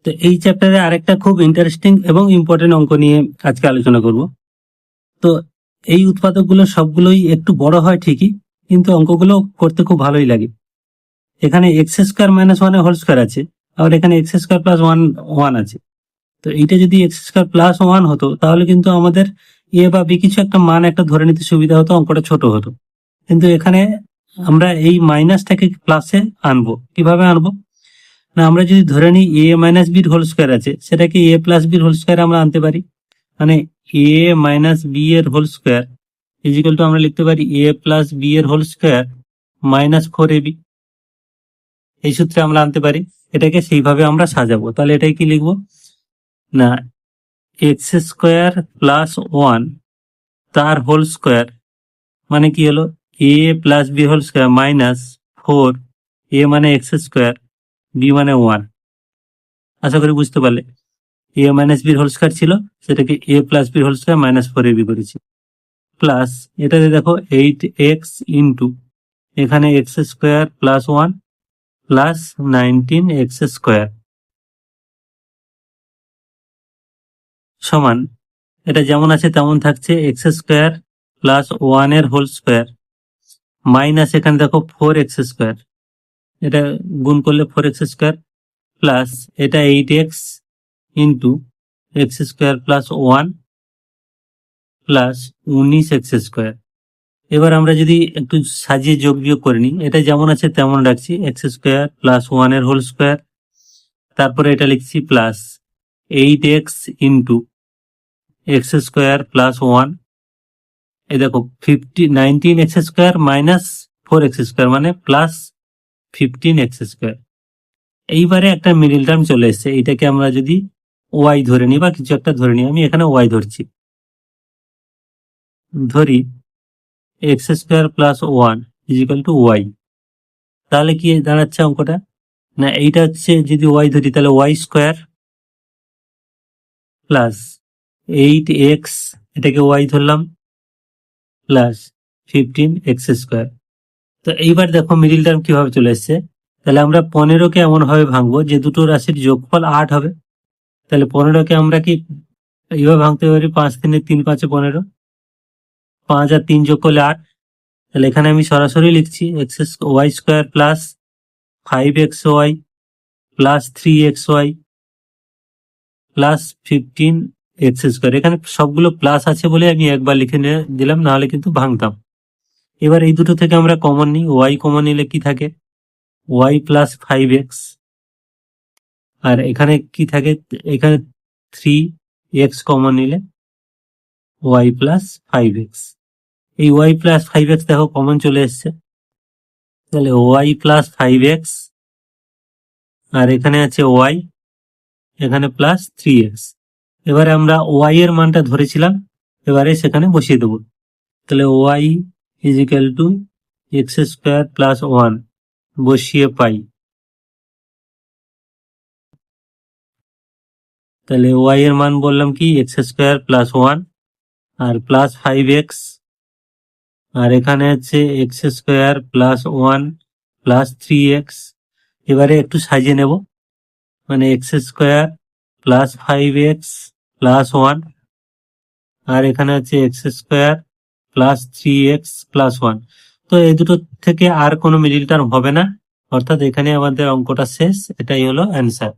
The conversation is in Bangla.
তো এই চ্যাপ্টারে আরেকটা খুব ইন্টারেস্টিং এবং ইম্পর্টেন্ট অঙ্ক নিয়ে আজকে আলোচনা করব। তো এই উৎপাদকগুলো সবগুলোই একটু বড় হয় ঠিকই, কিন্তু অঙ্কগুলো করতে খুব ভালোই লাগে। এখানে x square minus one whole square আছে, আর এখানে এক্স স্কোয়ার প্লাস ওয়ান আছে। তো এইটা যদি এক্স স্কোয়ার প্লাস ওয়ান হতো তাহলে কিন্তু আমাদের এ বা বি কিছু একটা মান একটা ধরে নিতে সুবিধা হতো, অঙ্কটা ছোট হতো। কিন্তু এখানে আমরা এই মাইনাসটাকে প্লাসে আনবো। কিভাবে আনবো না, আমরা যদি ধরে নিই এ মাইনাস বির হোল স্কোয়ার আছে, সেটাকে এ প্লাস বির হোল স্কোয়ার আমরা আনতে পারি। মানে এ মাইনাস বি এর হোল স্কোয়ার ইজিক্যাল টু আমরা লিখতে পারি এ প্লাস বি এর হোল স্কোয়ার মাইনাস 4ab। এই সূত্রে আমরা আনতে পারি। এটাকে সেইভাবে আমরা সাজাবো। তাহলে এটাই কি লিখবো না, এক্স স্কোয়ার প্লাস ওয়ান তার হোল স্কোয়ার মানে কি হলো a plus b whole square minus 4, a মানে এক্স স্কোয়ার, বি মানে ওয়ান। আশা করি বুঝতে পারলে। এ মাইনাস বির হোল স্কোয়ার ছিল, সেটাকে এ প্লাস বির হোল স্কোয়ার মাইনাস 4ab করেছি। প্লাস এটাতে দেখো 8x ইন্টু এখানে x square plus one plus 19x square সমান, এটা যেমন আছে তেমন থাকছে এক্স স্কোয়ার প্লাস ওয়ান এর হোল স্কোয়ার মাইনাস এখানে দেখো 4x স্কোয়ার, এটা গুণ করলে 4x স্কোয়ার প্লাস এটা 8x into x square plus one plus 19x square. এবার আমরা যদি একটু সাজিয়ে যোগ বিয়োগ করে নিই, এটা যেমন আছে তেমন রাখছি, এক্স স্কোয়ার প্লাস ওয়ান এর হোল স্কোয়ার, তারপরে এটা লিখছি plus 8x into x square plus one, এই দেখো 19x square minus 4x square মানে প্লাস 15x স্কোয়ার। এইবারে একটা মিডিল টার্ম চলে এসছে, এটাকে আমরা যদি ওয়াই ধরে নিই বা কিছু একটা ধরে নিই, আমি এখানে ওয়াই ধরছি, ধরি x square plus one equal to y. তাহলে কি দাঁড়াচ্ছে অঙ্কটা না, এইটা হচ্ছে যদি ওয়াই ধরি তাহলে ওয়াই স্কোয়ার প্লাস 8x, এটাকে ওয়াই ধরলাম, প্লাস 15x স্কোয়ার। তো এইবার দেখো মিডিল টার্ম কিভাবে চলে এসছে। তাহলে আমরা 15কে এমন ভাবে ভাঙবো যে দুটো রাশির যোগফল 8 হবে। তাহলে 15কে আমরা কি এইভাবে ভাঙতে পারি, 5 3 3 5 15, 5 আর 3 যোগ করলে 8। তাহলে এখানে আমি সরাসরি লিখছি x y square plus 5xy plus 3xy plus 15x square. এখানে সবগুলো প্লাস আছে বলে আমি একবার লিখে দিলাম, নাহলে কিন্তু ভাঙতাম। এবার এই দুটো থেকে আমরা কমন নিই, ওয়াই কমন নিলে কি থাকে ওয়াই প্লাস 5x, আর এখানে কি থাকে এখানে 3x কমন নিলে ওয়াই প্লাস 5x। এই ওয়াই প্লাস 5x দেখো কমন চলে এসছে, তাহলে ওয়াই প্লাস 5x আর এখানে আছে ওয়াই, এখানে প্লাস 3x। এবারে আমরা ওয়াই এর মানটা ধরেছিলাম, এবারে সেখানে বসিয়ে দেবো। তাহলে y equal to x square plus one বসিয়ে পাই। তাহলে ওয়াই এর মান বললাম কি এক্স স্কোয়ার প্লাস ওয়ান আর প্লাস 5x, আর এখানে আছে x square plus one plus 3x। এবারে একটু সাজিয়ে নেব, মানে x square plus 5x plus one, আর এখানে আছে x square plus 3x plus one. তো এই দুটো থেকে আর কোনো মিডিল টার্ম হবে না, অর্থাৎ এখানে আমাদের অঙ্কটা শেষ। এটাই হলো অ্যান্সার।